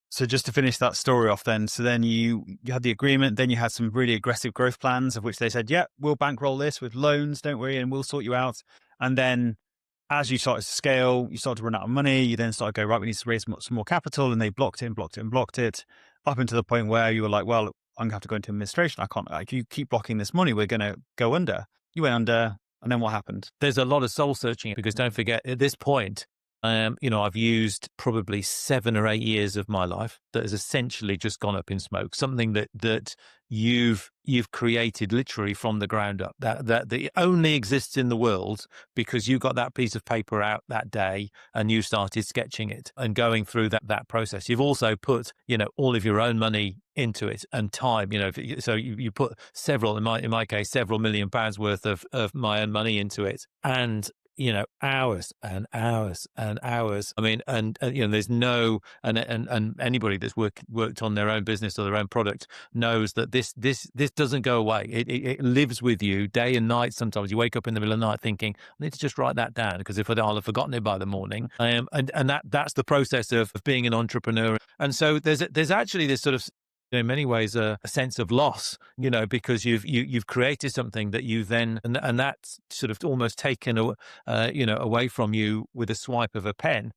So just to finish that story off then, so then you had the agreement, then you had some really aggressive growth plans of which they said, yeah, we'll bankroll this with loans, don't worry, and we'll sort you out. And then as you started to scale, you started to run out of money. You then started to go, right, we need to raise some more capital. And they blocked it and blocked it and blocked it up into the point where you were like, well, I'm going to have to go into administration. I can't, like, you keep blocking this money, we're going to go under. You went under. And then what happened? There's a lot of soul searching because don't forget at this point, I've used probably 7 or 8 years of my life that has essentially just gone up in smoke. Something that you've created literally from the ground up. That only exists in the world because you got that piece of paper out that day and you started sketching it and going through that process. You've also put all of your own money into it and time. So you put several, in my case, several £1,000,000 worth of my own money into it, and hours and hours and hours. I mean, and there's no, and anybody that's worked on their own business or their own product knows that this doesn't go away. It lives with you day and night. Sometimes you wake up in the middle of the night thinking, I need to just write that down because if I'll have forgotten it by the morning. And that's the process of being an entrepreneur. And so there's actually this sort of, in many ways, a sense of loss, because you've created something that you then, and that's sort of almost taken, away from you with a swipe of a pen.